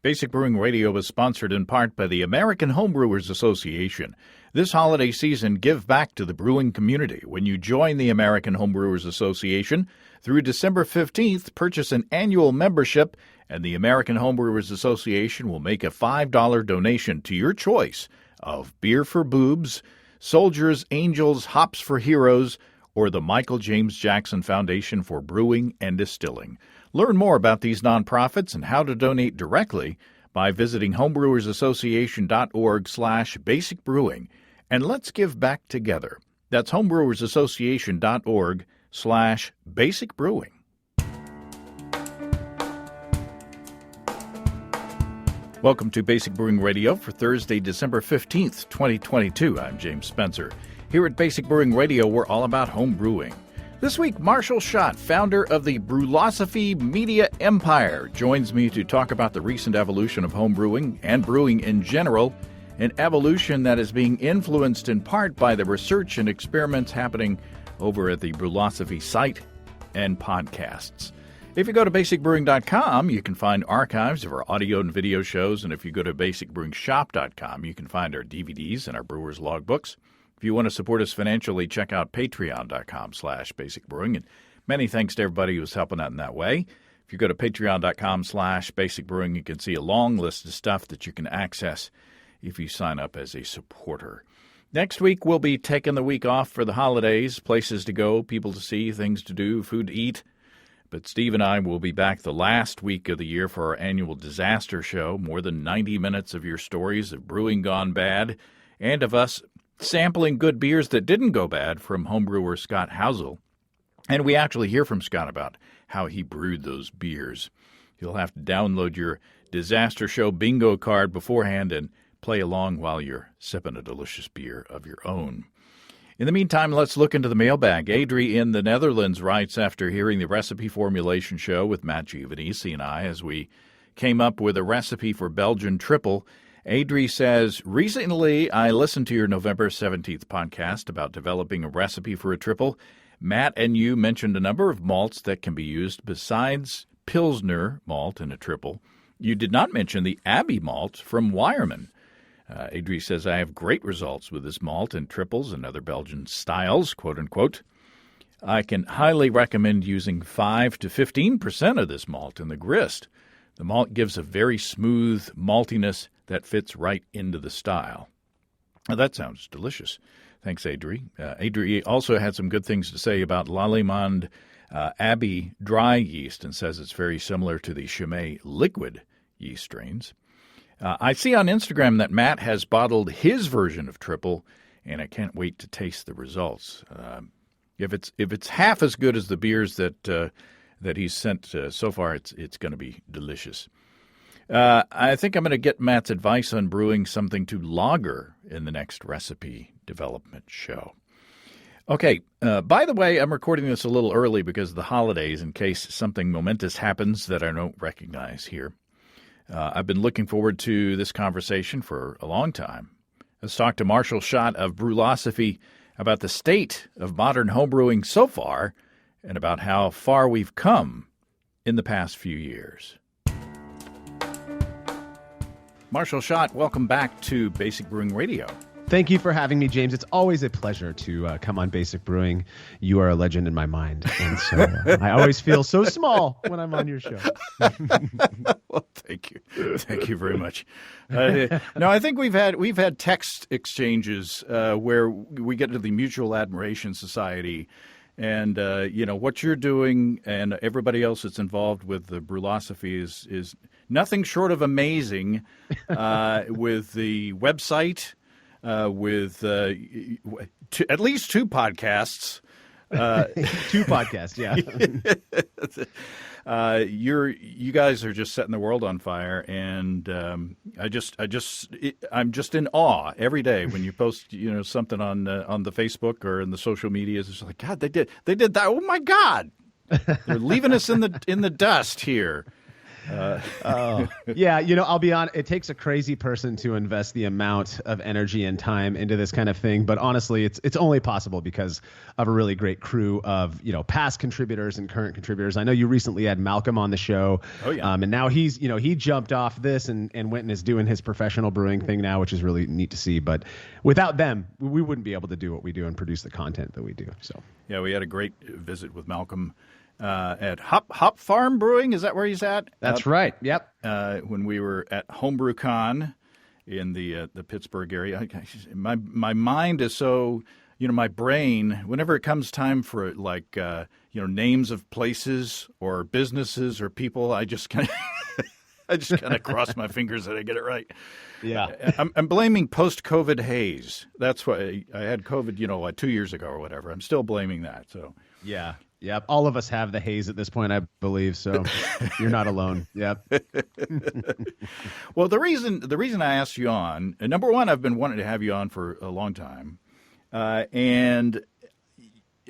Basic Brewing Radio is sponsored in part by the American Homebrewers Association. This holiday season, give back to the brewing community. When you join the American Homebrewers Association, through December 15th, purchase an annual membership, and the American Homebrewers Association will make a $5 donation to your choice of Beer for Boobs, Soldiers, Angels, Hops for Heroes, or the Michael James Jackson Foundation for Brewing and Distilling. Learn more about these nonprofits and how to donate directly by visiting homebrewersassociation.org/basicbrewing. And let's give back together. That's homebrewersassociation.org/basicbrewing. Welcome to Basic Brewing Radio for Thursday, December 15th, 2022. I'm James Spencer. Here at Basic Brewing Radio, we're all about home brewing. This week, Marshall Schott, founder of the Brulosophy media empire, joins me to talk about the recent evolution of home brewing and brewing in general, an evolution that is being influenced in part by the research and experiments happening over at the Brulosophy site and podcasts. If you go to basicbrewing.com, you can find archives of our audio and video shows, and if you go to basicbrewingshop.com, you can find our DVDs and our brewers' logbooks. If you want to support us financially, check out patreon.com/basicbrewing. And many thanks to everybody who's helping out in that way. If you go to patreon.com/basicbrewing, you can see a long list of stuff that you can access if you sign up as a supporter. Next week, we'll be taking the week off for the holidays, places to go, people to see, things to do, food to eat. But Steve and I will be back the last week of the year for our annual disaster show, more than 90 minutes of your stories of brewing gone bad, and of us sampling good beers that didn't go bad from homebrewer Scott Housel. And we actually hear from Scott about how he brewed those beers. You'll have to download your disaster show bingo card beforehand and play along while you're sipping a delicious beer of your own. In the meantime, let's look into the mailbag. Adri in the Netherlands writes, after hearing the recipe formulation show with Matt Giovanisi and I, as we came up with a recipe for Belgian triple, Adri says, recently I listened to your November 17th podcast about developing a recipe for a triple. Matt and you mentioned a number of malts that can be used besides Pilsner malt in a triple. You did not mention the Abbey malt from Weyermann. Adri says, I have great results with this malt in triples and other Belgian styles, quote-unquote. I can highly recommend using 5 to 15% of this malt in the grist. The malt gives a very smooth maltiness that fits right into the style. Now, that sounds delicious. Thanks, Adri. Adri also had some good things to say about Lallemand Abbey dry yeast and says it's very similar to the Chimay liquid yeast strains. I see on Instagram that Matt has bottled his version of triple, and I can't wait to taste the results. If it's half as good as the beers that he's sent so far, it's going to be delicious. I think I'm going to get Matt's advice on brewing something to lager in the next recipe development show. Okay, by the way, I'm recording this a little early because of the holidays in case something momentous happens that I don't recognize here. I've been looking forward to this conversation for a long time. Let's talk to Marshall Schott of Brulosophy about the state of modern homebrewing so far and about how far we've come in the past few years. Marshall Schott, welcome back to Basic Brewing Radio. Thank you for having me, James. It's always a pleasure to come on Basic Brewing. You are a legend in my mind, and so I always feel so small when I'm on your show. Well, thank you very much. No, I think we've had text exchanges where we get to the Mutual Admiration Society, and what you're doing, and everybody else that's involved with the Brulosophy is nothing short of amazing. With the website. With at least two podcasts. Two podcasts, yeah. You guys are just setting the world on fire, and I'm just in awe every day when you post something on the Facebook or in the social medias. It's like, God, they did that. Oh my God, they're leaving us in the dust here. Oh, yeah. I'll be honest. It takes a crazy person to invest the amount of energy and time into this kind of thing. But honestly, it's only possible because of a really great crew of, past contributors and current contributors. I know you recently had Malcolm on the show. Oh, yeah. And now he's, he jumped off this and went and is doing his professional brewing thing now, which is really neat to see. But without them, we wouldn't be able to do what we do and produce the content that we do. So, yeah, we had a great visit with Malcolm at Hop Farm Brewing. Is that where he's at? That's right. Yep. When we were at Homebrew Con in the Pittsburgh area, my mind is so, my brain, whenever it comes time for names of places or businesses or people, I just kind of cross my fingers that I get it right. Yeah. I'm blaming post-COVID haze. That's why I had COVID, 2 years ago or whatever. I'm still blaming that. So yeah. Yep. All of us have the haze at this point, I believe. So you're not alone. Yep. Well, the reason I asked you on, number one, I've been wanting to have you on for a long time. And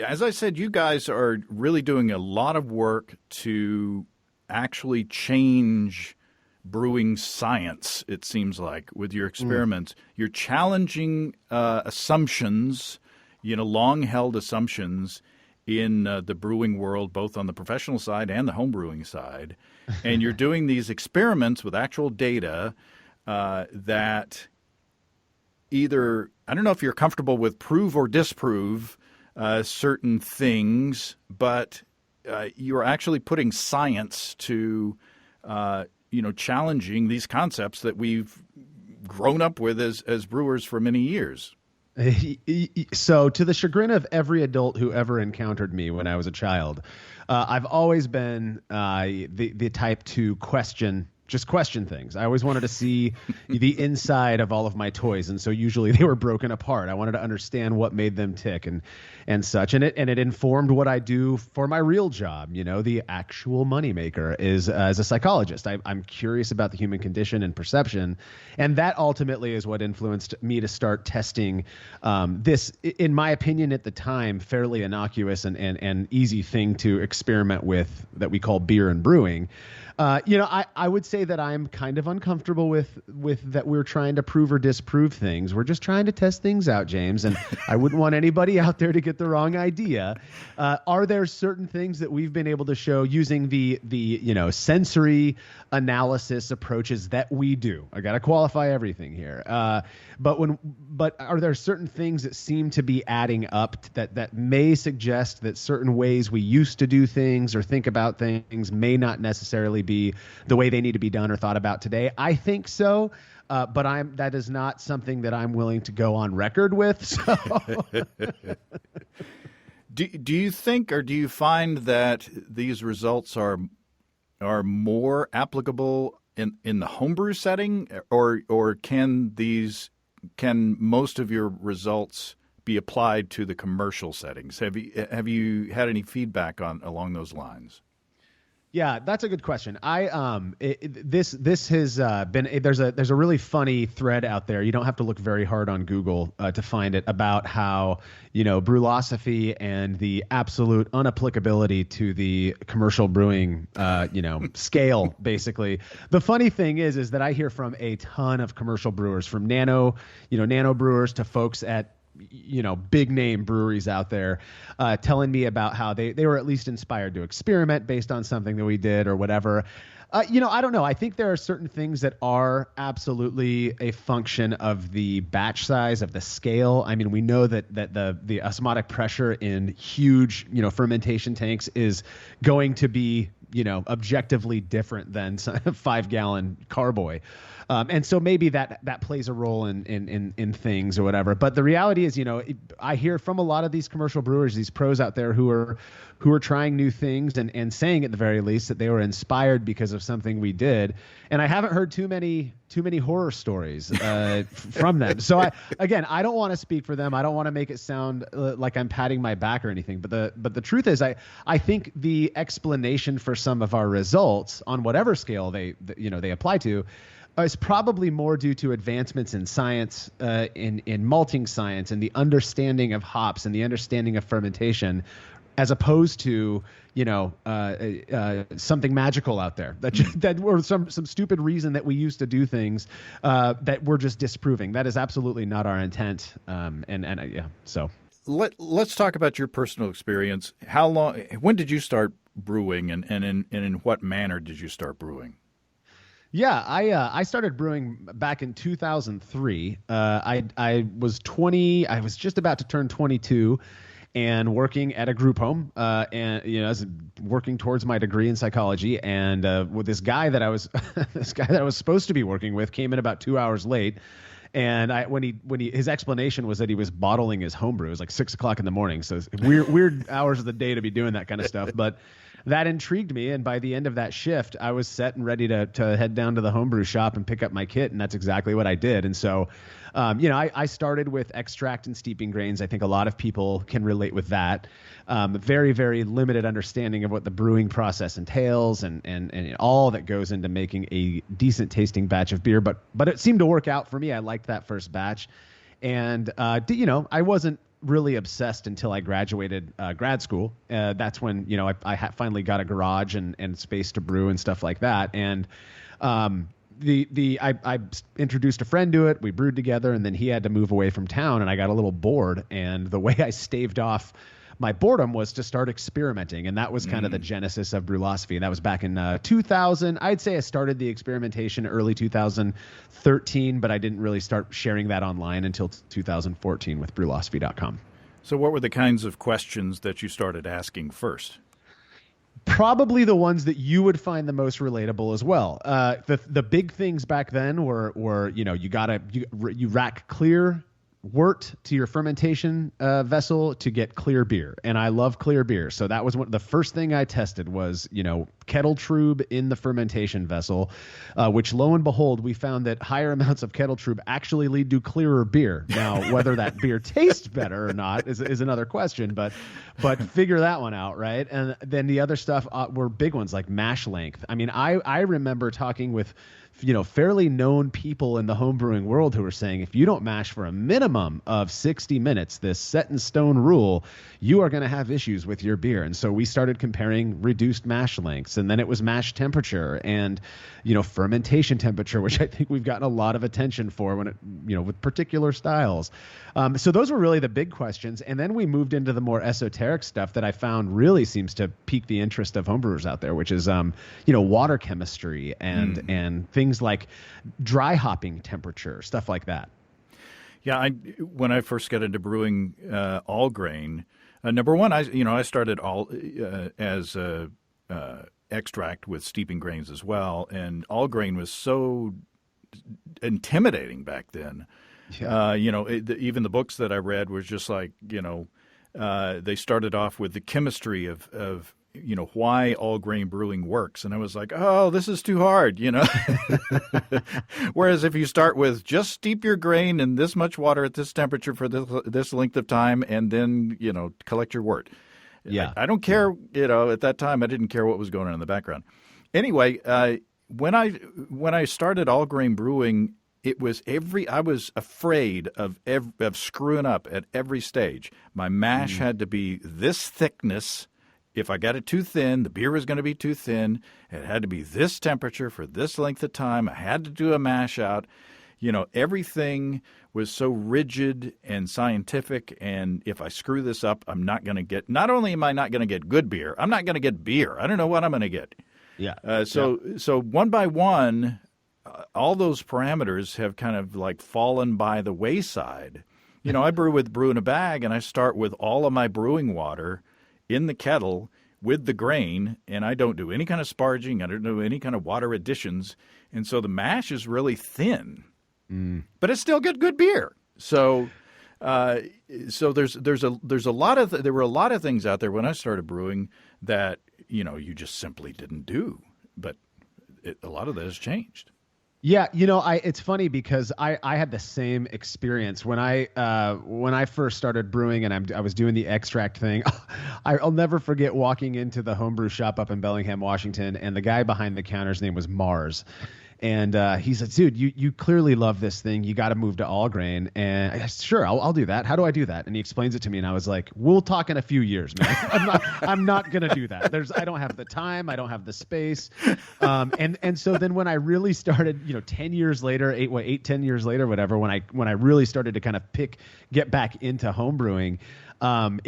as I said, you guys are really doing a lot of work to actually change brewing science, it seems like, with your experiments. You're challenging assumptions, long-held assumptions in the brewing world, both on the professional side and the home brewing side. And you're doing these experiments with actual data that either, I don't know if you're comfortable with prove or disprove certain things, but you're actually putting science to, challenging these concepts that we've grown up with as brewers for many years. So, to the chagrin of every adult who ever encountered me when I was a child, I've always been the type to question things. I always wanted to see the inside of all of my toys, and so usually they were broken apart. I wanted to understand what made them tick and such, and it informed what I do for my real job. The actual moneymaker is as a psychologist. I'm curious about the human condition and perception, and that ultimately is what influenced me to start testing this, in my opinion, at the time, fairly innocuous and easy thing to experiment with that we call beer and brewing. I would say that I'm kind of uncomfortable with that we're trying to prove or disprove things. We're just trying to test things out, James, and I wouldn't want anybody out there to get the wrong idea. Are there certain things that we've been able to show using the sensory analysis approaches that we do? I got to qualify everything here. But are there certain things that seem to be adding up that may suggest that certain ways we used to do things or think about things may not necessarily be the way they need to be done or thought about today? I think so, but that is not something that I'm willing to go on record with. So. Do you think, or do you find that these results are more applicable in the homebrew setting, or can most of your results be applied to the commercial settings? Have you had any feedback along those lines? Yeah, that's a good question. This has been there's a really funny thread out there. You don't have to look very hard on Google to find it, about how Brulosophy and the absolute unapplicability to the commercial brewing scale. Basically, the funny thing is that I hear from a ton of commercial brewers, from nano brewers to folks at big name breweries out there, telling me about how they were at least inspired to experiment based on something that we did or whatever. I don't know. I think there are certain things that are absolutely a function of the batch size, of the scale. I mean, we know that the osmotic pressure in huge, fermentation tanks is going to be, objectively different than a 5-gallon carboy. And so maybe that plays a role in things or whatever. But the reality is, I hear from a lot of these commercial brewers, these pros out there who are trying new things and saying at the very least that they were inspired because of something we did. And I haven't heard too many horror stories from them. So I don't want to speak for them. I don't want to make it sound like I'm patting my back or anything. But the truth is, I think the explanation for some of our results on whatever scale they apply to is probably more due to advancements in science, in malting science, and the understanding of hops and the understanding of fermentation, as opposed to something magical out there that or some stupid reason that we used to do things that we're just disproving. That is absolutely not our intent. So let's talk about your personal experience. When did you start brewing, and in what manner did you start brewing? Yeah, I started brewing back in 2003. I was 20. I was just about to turn 22. And working at a group home, and as working towards my degree in psychology, and with this guy that I was supposed to be working with came in about 2 hours late, and his explanation was that he was bottling his homebrew. It was like 6 o'clock in the morning, so it's weird hours of the day to be doing that kind of stuff, but. That intrigued me, and by the end of that shift, I was set and ready to head down to the homebrew shop and pick up my kit, and that's exactly what I did. And so, I started with extract and steeping grains. I think a lot of people can relate with that. Very, very limited understanding of what the brewing process entails and all that goes into making a decent tasting batch of beer. But it seemed to work out for me. I liked that first batch, and I wasn't really obsessed until I graduated grad school. That's when I finally got a garage and space to brew and stuff like that. And I introduced a friend to it. We brewed together, and then he had to move away from town, and I got a little bored. And the way I staved off my boredom was to start experimenting, and that was kind of the genesis of Brulosophy. And that was back in 2000. I'd say I started the experimentation early 2013, but I didn't really start sharing that online until 2014 with Brulosophy.com. So what were the kinds of questions that you started asking first? Probably the ones that you would find the most relatable as well. The big things back then were you rack clear wort to your fermentation vessel to get clear beer, and I love clear beer. So that was the first thing I tested was kettle trub in the fermentation vessel, which lo and behold we found that higher amounts of kettle trub actually lead to clearer beer. Now whether that beer tastes better or not is another question, but figure that one out, right? And then the other stuff were big ones like mash length. I mean, I remember talking with fairly known people in the homebrewing world who were saying, if you don't mash for a minimum of 60 minutes, this set in stone rule, you are going to have issues with your beer. And so we started comparing reduced mash lengths, and then it was mash temperature and, fermentation temperature, which I think we've gotten a lot of attention for when with particular styles. So those were really the big questions. And then we moved into the more esoteric stuff that I found really seems to pique the interest of homebrewers out there, which is, water chemistry and things like dry hopping temperature, stuff like that. Yeah, when I first got into brewing all grain, number one, I started all as extract with steeping grains as well, and all grain was so intimidating back then. Yeah. Even the books that I read was just like they started off with the chemistry of why all grain brewing works. And I was like, oh, this is too hard, Whereas if you start with just steep your grain in this much water at this temperature for this length of time, and then, collect your wort. Yeah. I don't care, at that time, I didn't care what was going on in the background. Anyway, when I started all grain brewing, I was afraid of screwing up at every stage. My mash had to be this thickness. If I got it too thin, the beer was going to be too thin. It had to be this temperature for this length of time. I had to do a mash out. Everything was so rigid and scientific. And if I screw this up, not only am I not going to get good beer, I'm not going to get beer. I don't know what I'm going to get. Yeah. So one by one, all those parameters have kind of like fallen by the wayside. I brew in a bag, and I start with all of my brewing water in the kettle with the grain, and I don't do any kind of sparging. I don't do any kind of water additions, and so the mash is really thin, but it's still good beer. So there were a lot of things out there when I started brewing that you just simply didn't do, but a lot of that has changed. Yeah, it's funny because I had the same experience when I first started brewing, and I was doing the extract thing. I'll never forget walking into the homebrew shop up in Bellingham, Washington, and the guy behind the counter's name was Mars. And he said, dude, you clearly love this thing. You got to move to all grain. And I said, sure, I'll do that. How do I do that? And he explains it to me. And I was like, we'll talk in a few years, man. I'm not going to do that. I don't have the time. I don't have the space. And so then when I really started, 10 years later, 10 years later, whatever, when I really started to kind of get back into homebrewing, my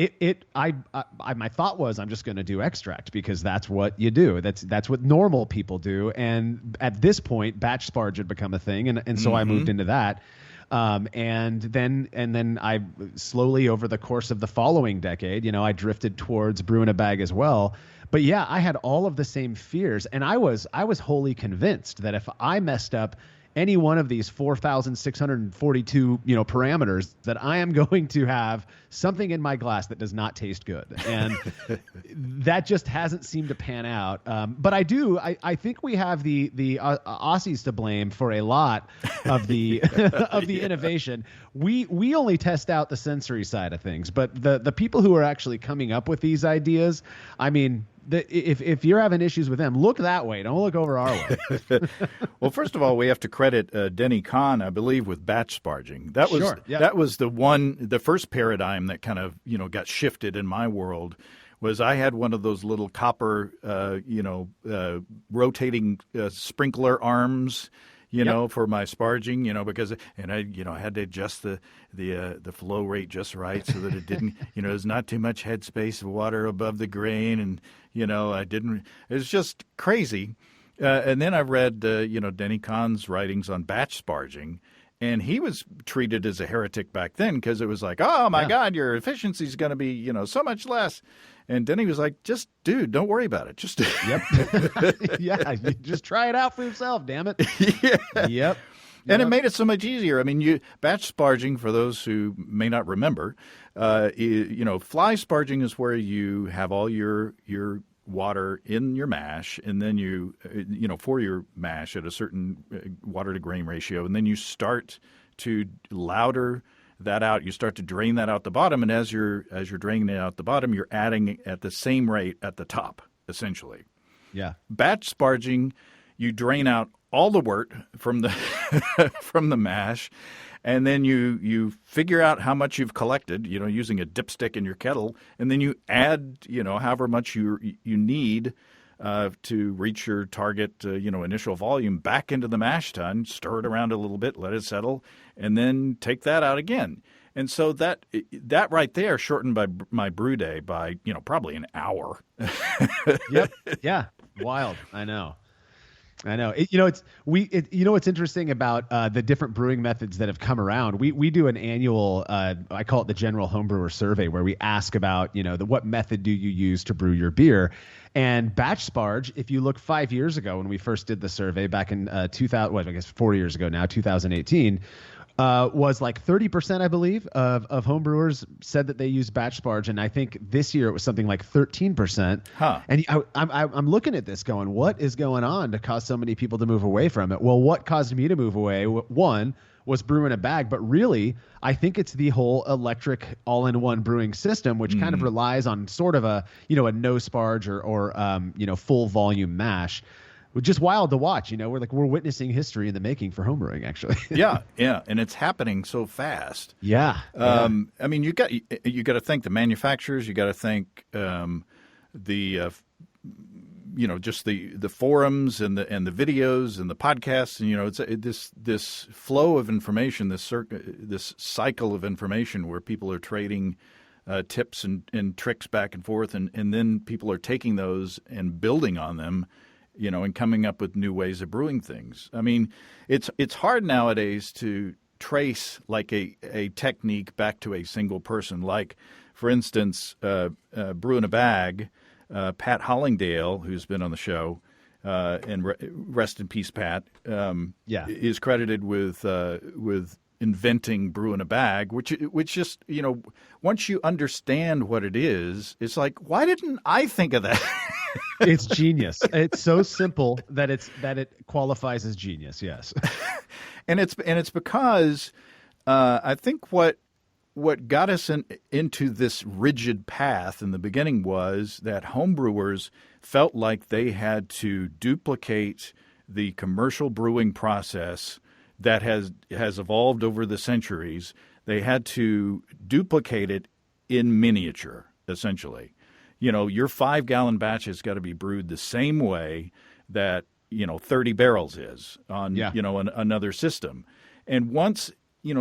thought was I'm just going to do extract because that's what you do. That's what normal people do. And at this point, batch sparge had become a thing, and so I moved into that. And then I slowly over the course of the following decade, I drifted towards brew in a bag as well. But yeah, I had all of the same fears, and I was wholly convinced that if I messed up any one of these 4,642, parameters, that I am going to have something in my glass that does not taste good. And that just hasn't seemed to pan out. But I think we have the Aussies to blame for a lot of the of the innovation. We only test out the sensory side of things, but the people who are actually coming up with these ideas, I mean, if you're having issues with them, look that way. Don't look over our way. Well, first of all, we have to credit Denny Kahn, I believe, with batch sparging. That was the first paradigm that kind of got shifted in my world. Was I had one of those little copper rotating sprinkler arms. For my sparging, because I had to adjust the flow rate just right so that it didn't, there's not too much headspace of water above the grain, and it was just crazy. And then I read Denny Kahn's writings on batch sparging, and he was treated as a heretic back then because it was like, oh my God, your efficiency is going to be so much less. And Denny was like, dude, don't worry about it. Just yeah, you just try it out for yourself, damn it. Yeah. Yep. And it made it so much easier. I mean, batch sparging, for those who may not remember, fly sparging is where you have all your water in your mash, and then for your mash at a certain water to grain ratio, and then you start to louder that out. You start to drain that out the bottom, and as you're draining it out the bottom, you're adding at the same rate at the top, essentially. Yeah. Batch sparging, you drain out all the wort from the from the mash, and then you figure out how much you've collected, using a dipstick in your kettle, and then you add, however much you need to reach your target, initial volume back into the mash tun, stir it around a little bit, let it settle, and then take that out again. And so that right there shortened my brew day by, probably an hour. Yep. Yeah. Wild. I know. What's interesting about the different brewing methods that have come around. We do an annual, I call it the General Homebrewer Survey, where we ask about, what method do you use to brew your beer? And batch sparge, if you look 5 years ago when we first did the survey back in 4 years ago now, 2018, was like 30%, I believe, of homebrewers said that they use batch sparge, and I think this year it was something like 13%. Huh. And I'm looking at this going, what is going on to cause so many people to move away from it? Well, what caused me to move away? One was brew in a bag, but really, I think it's the whole electric all-in-one brewing system, which kind of relies on sort of a no sparge or full volume mash. Just wild to watch, we're witnessing history in the making for homebrewing, actually. Yeah, and it's happening so fast. Yeah. I mean, you got to thank the manufacturers. You got to thank just the forums and the videos and the podcasts, and it's this flow of information, this cycle of information where people are trading tips and tricks back and forth, and then people are taking those and building on them. And coming up with new ways of brewing things. I mean, it's hard nowadays to trace like a technique back to a single person. Like, for instance, Brew in a Bag, Pat Hollingdale, who's been on the show, and rest in peace, Pat, is credited with inventing Brew in a Bag, which just, once you understand what it is, it's like, why didn't I think of that? It's genius. It's so simple that it qualifies as genius. Yes, and it's because I think what got us into this rigid path in the beginning was that homebrewers felt like they had to duplicate the commercial brewing process that has evolved over the centuries. They had to duplicate it in miniature, essentially. Your 5-gallon batch has got to be brewed the same way that 30 barrels is on another system. And once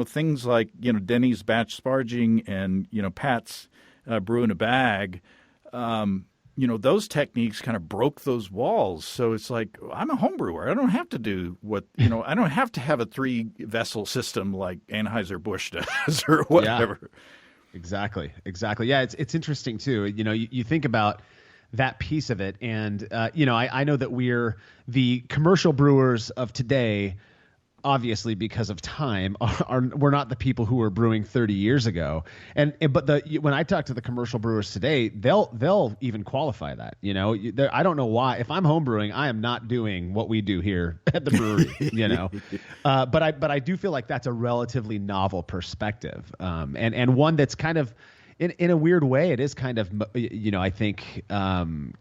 things like Denny's batch sparging and Pat's brew in a bag, those techniques kind of broke those walls. So it's like, I'm a home brewer. I don't have to do what I don't have to have a 3-vessel system like Anheuser-Busch does or whatever. Yeah. Exactly. Yeah, it's interesting too. You think about that piece of it, and I know that we're the commercial brewers of today. Obviously, because of time, we're not the people who were brewing 30 years ago. But when I talk to the commercial brewers today, they'll even qualify that. I don't know why. If I'm home brewing, I am not doing what we do here at the brewery. But I do feel like that's a relatively novel perspective, and one that's kind of. In a weird way, it is kind of, I think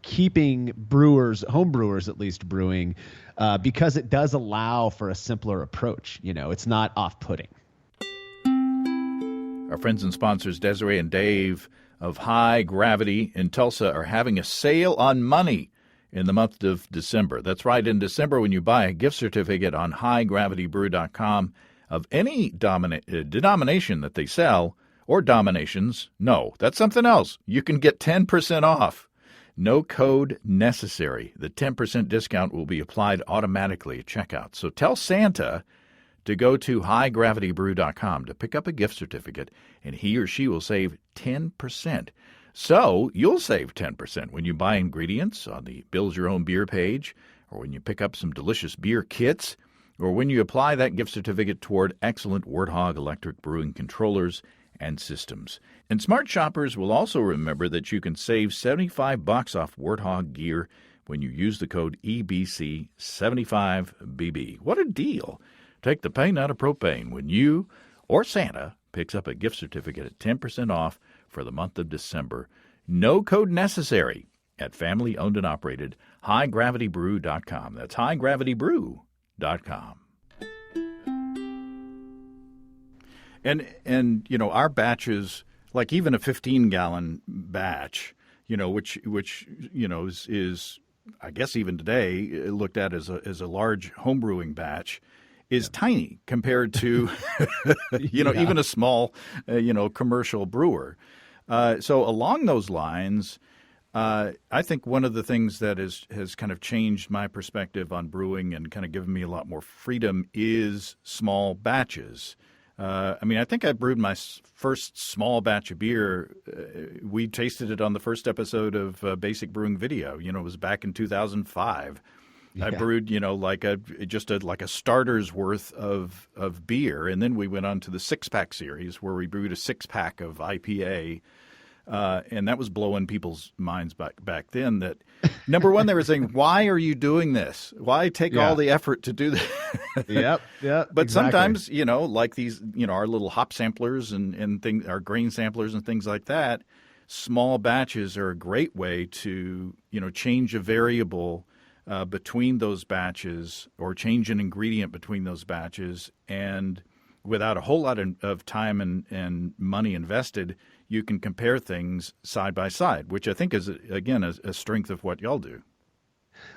keeping home brewers at least brewing, because it does allow for a simpler approach. It's not off-putting. Our friends and sponsors, Desiree and Dave of High Gravity in Tulsa, are having a sale on money in the month of December. That's right, in December when you buy a gift certificate on highdgravitybrew.com of any denomination that they sell, or dominations. No, that's something else. You can get 10% off. No code necessary. The 10% discount will be applied automatically at checkout. So tell Santa to go to highdgravitybrew.com to pick up a gift certificate, and he or she will save 10%. So you'll save 10% when you buy ingredients on the Build Your Own Beer page, or when you pick up some delicious beer kits, or when you apply that gift certificate toward excellent Warthog electric brewing controllers and systems. And smart shoppers will also remember that you can save $75 off Warthog gear when you use the code EBC75BB. What a deal! Take the pain out of propane when you or Santa picks up a gift certificate at 10% off for the month of December. No code necessary at family-owned and operated highdgravitybrew.com. That's highdgravitybrew.com. And our batches, like even a 15-gallon batch, which is I guess even today looked at as a large homebrewing batch, is tiny compared to even a small commercial brewer. So along those lines, I think one of the things that has kind of changed my perspective on brewing and kind of given me a lot more freedom is small batches. I think I brewed my first small batch of beer. We tasted it on the first episode of Basic Brewing Video. It was back in 2005. Yeah. I brewed, like a starter's worth of beer, and then we went on to the 6-pack series where we brewed a 6-pack of IPA. And that was blowing people's minds back then that, number one, they were saying, why are you doing this? Why take all the effort to do this? Yep. But exactly. Sometimes, like these, our little hop samplers and things, our grain samplers and things like that, small batches are a great way to, change a variable between those batches or change an ingredient between those batches. And without a whole lot of time and money invested, you can compare things side by side, which I think is, again, a strength of what y'all do.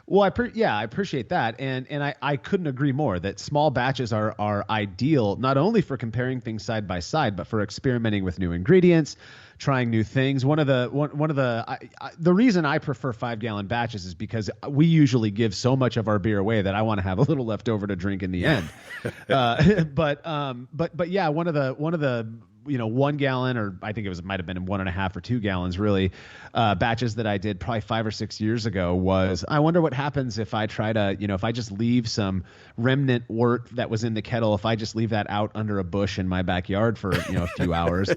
Well, I appreciate that. And I couldn't agree more that small batches are ideal, not only for comparing things side by side, but for experimenting with new ingredients, trying new things. The reason I prefer 5-gallon batches is because we usually give so much of our beer away that I want to have a little left over to drink in the end. But yeah, one of the 1 gallon, or I think might have been 1.5 or 2 gallons really, batches that I did probably 5 or 6 years ago was, I wonder what happens if I try to, if I just leave some remnant wort that was in the kettle, if I just leave that out under a bush in my backyard for, a few hours.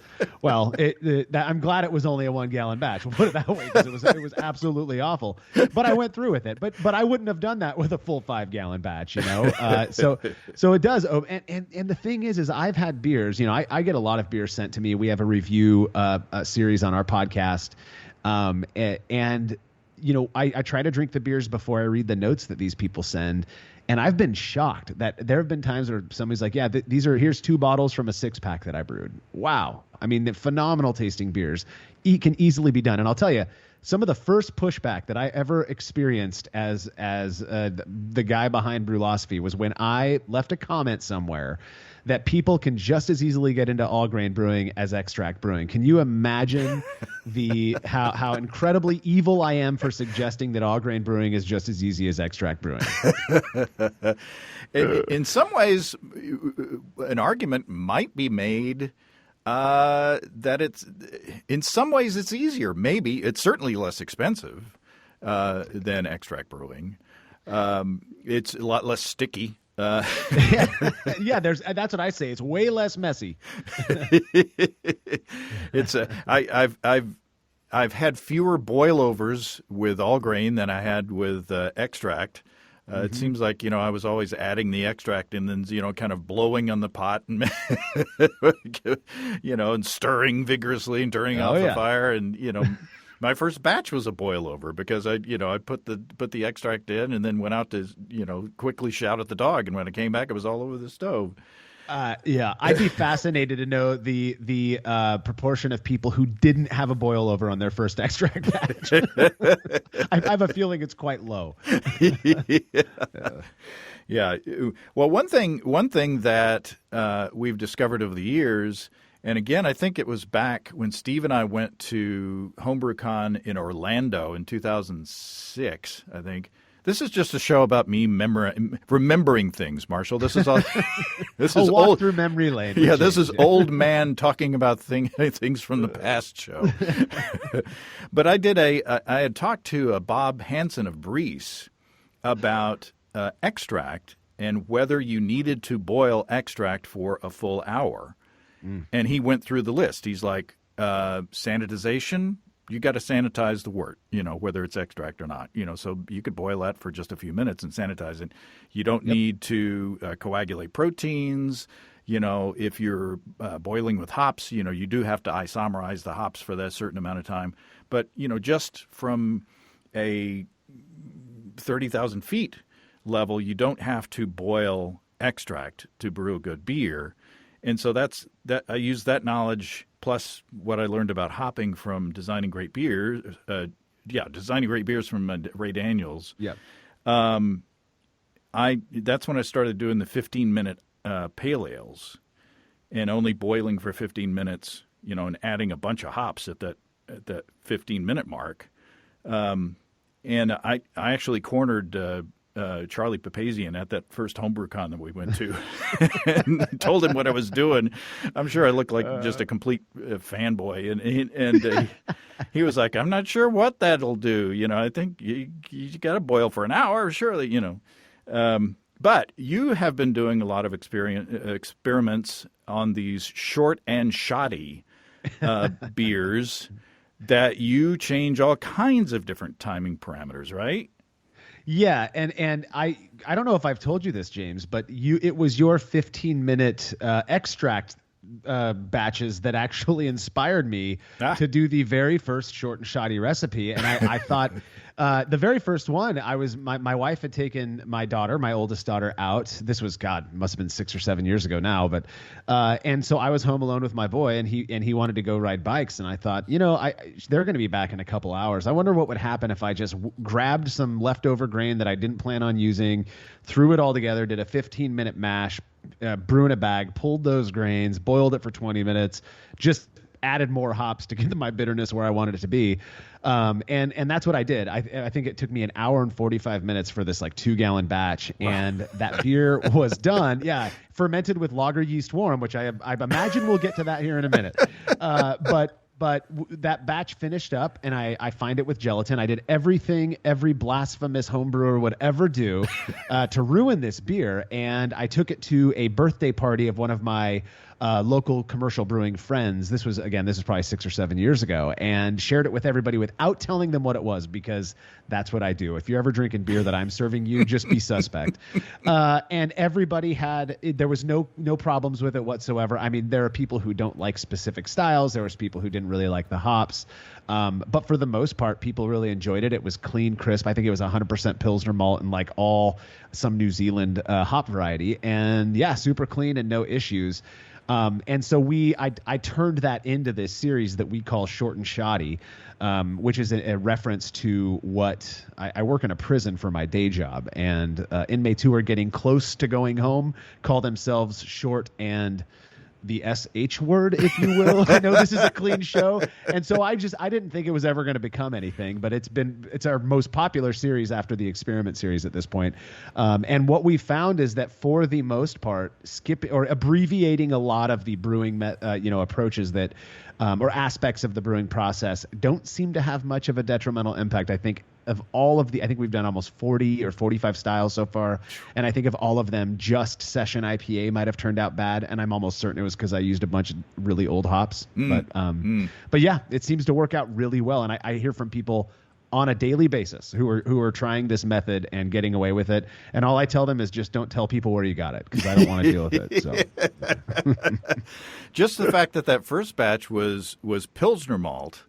Well, I'm glad it was only a 1 gallon batch. We'll put it that way, because it was absolutely awful. But I went through with it. But I wouldn't have done that with a full 5-gallon batch, So it does. And the thing is I've had beers, I get a lot of beers sent to me. We have a review series on our podcast. I try to drink the beers before I read the notes that these people send. And I've been shocked that there have been times where somebody's like, yeah, here's 2 bottles from a 6-pack that I brewed. Wow. I mean, the phenomenal tasting beers can easily be done. And I'll tell you, some of the first pushback that I ever experienced as the guy behind Brulosophy was when I left a comment somewhere that people can just as easily get into all grain brewing as extract brewing. Can you imagine how incredibly evil I am for suggesting that all grain brewing is just as easy as extract brewing? In some ways, an argument might be made that in some ways it's easier. Maybe it's certainly less expensive than extract brewing. It's a lot less sticky. Yeah, that's what I say. It's way less messy. I've had fewer boilovers with all grain than I had with extract. It seems like, I was always adding the extract and then, kind of blowing on the pot and, and stirring vigorously and turning off the fire. And, my first batch was a boil over because I put the extract in and then went out to, quickly shout at the dog. And when I came back, it was all over the stove. Yeah, I'd be fascinated to know the proportion of people who didn't have a boil over on their first extract batch. I have a feeling it's quite low. Yeah. Well, one thing that we've discovered over the years, and again, I think it was back when Steve and I went to HomebrewCon in Orlando in 2006, I think. This is just a show about me remembering things, Marshall. This is all. This is walk through memory lane. Yeah, this is old man talking about things from the past show. But I had talked to Bob Hansen of Breese about extract and whether you needed to boil extract for a full hour. And he went through the list. He's like, sanitization. You got to sanitize the wort, whether it's extract or not, so you could boil that for just a few minutes and sanitize it. You don't need to coagulate proteins. If you're boiling with hops, you do have to isomerize the hops for that certain amount of time. But, just from a 30,000 feet level, you don't have to boil extract to brew a good beer. And so I use that knowledge plus what I learned about hopping from designing great beers. Designing great beers from Ray Daniels. Yeah. That's when I started doing the 15-minute pale ales, and only boiling for 15 minutes. And adding a bunch of hops at that 15-minute mark. And I actually cornered Charlie Papazian at that first HomebrewCon that we went to and told him what I was doing. I'm sure I looked like just a complete fanboy. And he was like, I'm not sure what that'll do. I think you got to boil for an hour, surely, But you have been doing a lot of experiments on these short and shoddy beers that you change all kinds of different timing parameters, right? Yeah, and I don't know if I've told you this, James, but it was your 15-minute extract batches that actually inspired me to do the very first short and shoddy recipe. And I thought the very first one, my wife had taken my oldest daughter out. This was, must have been 6 or 7 years ago now. But and so I was home alone with my boy, and he wanted to go ride bikes. And I thought, they're going to be back in a couple hours. I wonder what would happen if I just grabbed some leftover grain that I didn't plan on using, threw it all together, did a 15-minute mash, brew in a bag, pulled those grains, boiled it for 20 minutes, just added more hops to get my bitterness where I wanted it to be. And that's what I did. I think it took me an hour and 45 minutes for this 2-gallon batch. Wow. And that beer was done. Yeah. Fermented with lager yeast warm, which I imagine we'll get to that here in a minute. But that batch finished up, and I find it with gelatin. I did everything every blasphemous homebrewer would ever do to ruin this beer, and I took it to a birthday party of one of my local commercial brewing friends. This was probably 6 or 7 years ago, and shared it with everybody without telling them what it was, because that's what I do. If you're ever drinking beer that I'm serving you, just be suspect. And everybody there was no problems with it whatsoever. I mean, there are people who don't like specific styles. There was people who didn't didn't really like the hops. But for the most part, people really enjoyed it. It was clean, crisp. I think it was 100% Pilsner malt and like some New Zealand hop variety. And yeah, super clean and no issues. And so I turned that into this series that we call Short and Shoddy, which is a reference to what I work in a prison for my day job, and inmates who are getting close to going home call themselves short and the SH word, if you will. I know this is a clean show. And so I didn't think it was ever going to become anything, but it's our most popular series after the experiment series at this point. And what we found is that for the most part, abbreviating a lot of the brewing, approaches that, or aspects of the brewing process don't seem to have much of a detrimental impact. I think we've done almost 40 or 45 styles so far. And I think of all of them, just session IPA might have turned out bad. And I'm almost certain it was because I used a bunch of really old hops. But yeah, it seems to work out really well. And I hear from people on a daily basis who are trying this method and getting away with it. And all I tell them is just don't tell people where you got it, because I don't want to deal with it. So just the fact that first batch was Pilsner malt.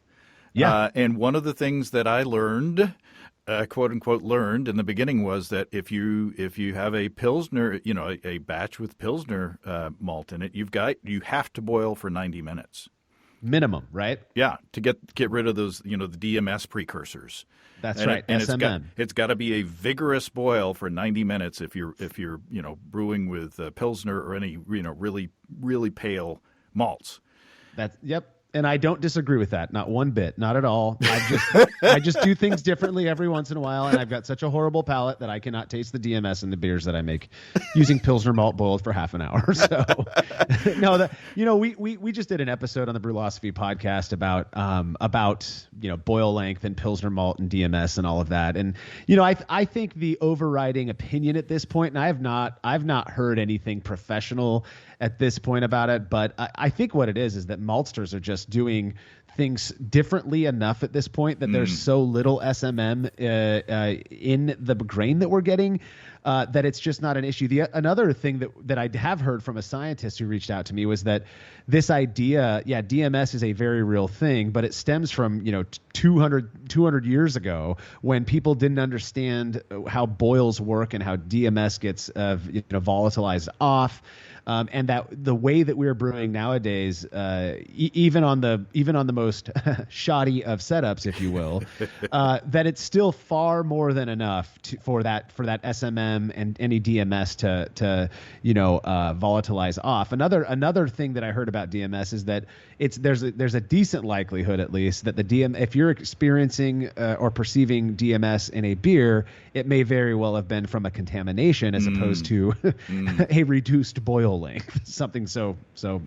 Yeah. And one of the things that I learned, quote unquote, learned in the beginning was that if you have a Pilsner, a batch with Pilsner malt in it, you have to boil for 90 minutes. Minimum, right? Yeah, to get rid of those, the DMS precursors. That's right. And SMM. it's got to be a vigorous boil for 90 minutes if you're brewing with Pilsner or any really really pale malts. Yep. And I don't disagree with that. Not one bit. Not at all. I just do things differently every once in a while, and I've got such a horrible palate that I cannot taste the DMS in the beers that I make using Pilsner malt boiled for half an hour. So no, we just did an episode on the Brulosophy podcast about boil length and Pilsner malt and DMS and all of that. And I think the overriding opinion at this point, and I've not heard anything professional at this point about it, but I think what it is that maltsters are just doing things differently enough at this point that there's so little SMM in the grain that we're getting that it's just not an issue. Another thing that I have heard from a scientist who reached out to me was that this idea, DMS is a very real thing, but it stems from 200 years ago when people didn't understand how boils work and how DMS gets volatilized off. And that the way that we're brewing nowadays, even on the most shoddy of setups, if you will, that it's still far more than enough for that SMM and any DMS to volatilize off. Another thing that I heard about DMS is that there's a decent likelihood, at least, that if you're experiencing or perceiving DMS in a beer, it may very well have been from a contamination as opposed to a reduced boil length, something so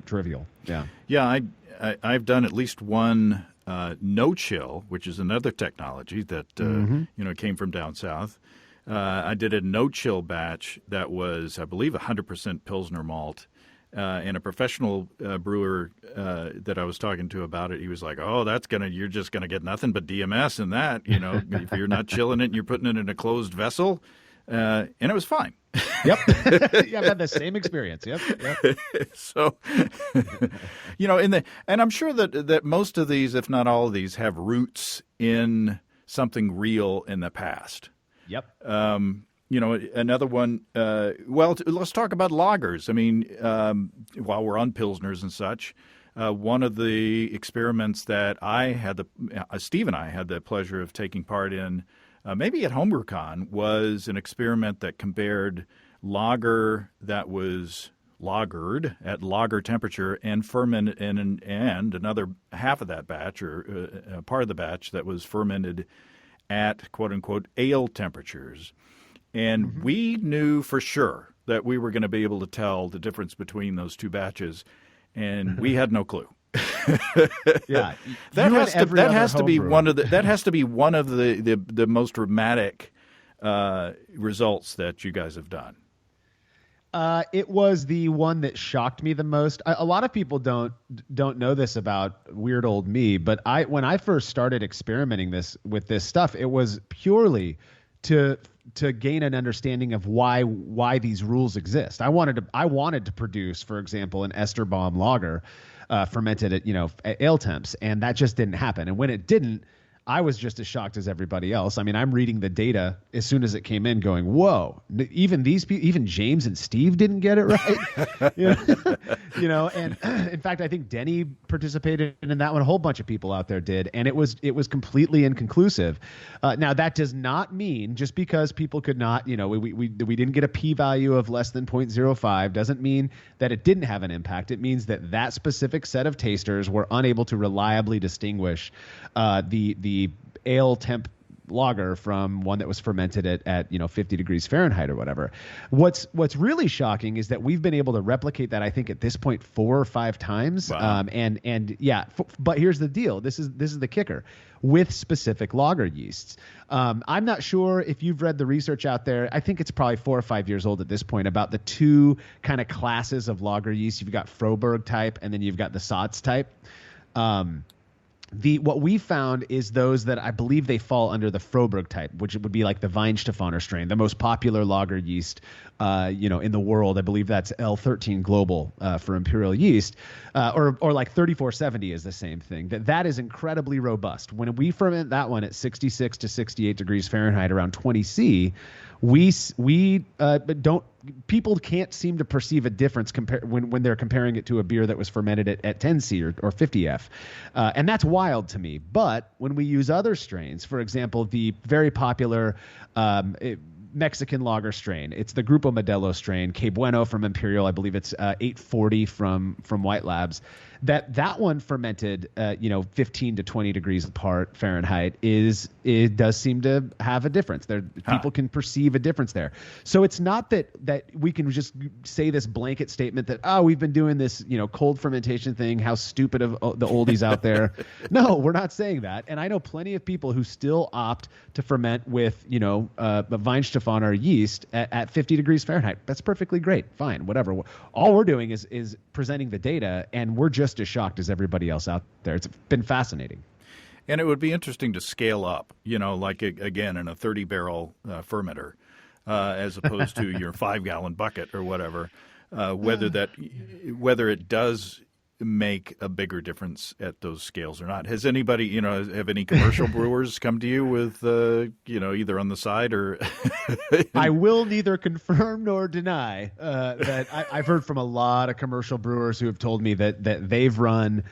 trivial. Yeah, I've done at least one no chill, which is another technology that came from down south. I did a no chill batch that was, I believe, 100% Pilsner malt. And a professional brewer that I was talking to about it, he was like, "Oh, you're just gonna get nothing but DMS in that. If you're not chilling it and you're putting it in a closed vessel." And it was fine. Yep. Yeah, I've had the same experience. Yep. So, and I'm sure that most of these, if not all of these, have roots in something real in the past. Yep. Another one, let's talk about lagers. I mean, while we're on Pilsners and such, one of the experiments that Steve and I had the pleasure of taking part in, maybe at HomebrewCon, was an experiment that compared lager that was lagered at lager temperature and fermented, and another half of that batch or part of the batch that was fermented at quote-unquote ale temperatures. And we knew for sure that we were going to be able to tell the difference between those two batches, and we had no clue. Yeah, that has to be one of the most dramatic results that you guys have done. It was the one that shocked me the most. A lot of people don't know this about weird old me, but when I first started experimenting with this stuff, it was purely to gain an understanding of why these rules exist. I wanted to produce, for example, an Esterbomb lager. fermented at ale temps, and that just didn't happen. And when it didn't, I was just as shocked as everybody else. I mean, I'm reading the data as soon as it came in going, whoa, even these people, even James and Steve didn't get it right. And in fact, I think Denny participated in that one. A whole bunch of people out there did. And it was completely inconclusive. Now, that does not mean just because people could not, we didn't get a p-value of less than 0.05 doesn't mean that it didn't have an impact. It means that specific set of tasters were unable to reliably distinguish the ale temp lager from one that was fermented at 50 degrees Fahrenheit or whatever. What's really shocking is that we've been able to replicate that, I think, at this point 4 or 5 times. Wow. But here's the deal. This is the kicker with specific lager yeasts. I'm not sure if you've read the research out there. I think it's probably 4 or 5 years old at this point about the two kind of classes of lager yeast. You've got Froberg type and then you've got the Satz type. What we found is those that I believe they fall under the Froberg type, which would be like the Weihenstephaner strain, the most popular lager yeast, in the world. I believe that's L13 Global for imperial yeast, or like 3470 is the same thing. That is incredibly robust. When we ferment that one at 66 to 68 degrees Fahrenheit, around 20 C, people can't seem to perceive a difference when they're comparing it to a beer that was fermented at 10C or 50F. And that's wild to me. But when we use other strains, for example, the very popular Mexican lager strain, it's the Grupo Modelo strain, Que Bueno from Imperial, I believe it's 840 from White Labs. That one fermented 15 to 20 degrees apart Fahrenheit it does seem to have a difference there. People can perceive a difference there. So it's not that we can just say this blanket statement that we've been doing this cold fermentation thing, how stupid of the oldies out there. No, we're not saying that. And I know plenty of people who still opt to ferment with Weihenstephaner yeast at 50 degrees Fahrenheit. That's perfectly great. Fine, whatever. All we're doing is presenting the data, and we're just as shocked as everybody else out there. It's been fascinating. And it would be interesting to scale up, like again in a 30-barrel fermenter, as opposed to your 5-gallon bucket or whatever. Whether it does make a bigger difference at those scales or not. Has anybody, have any commercial brewers come to you with, either on the side or? I will neither confirm nor deny that I've heard from a lot of commercial brewers who have told me that they've run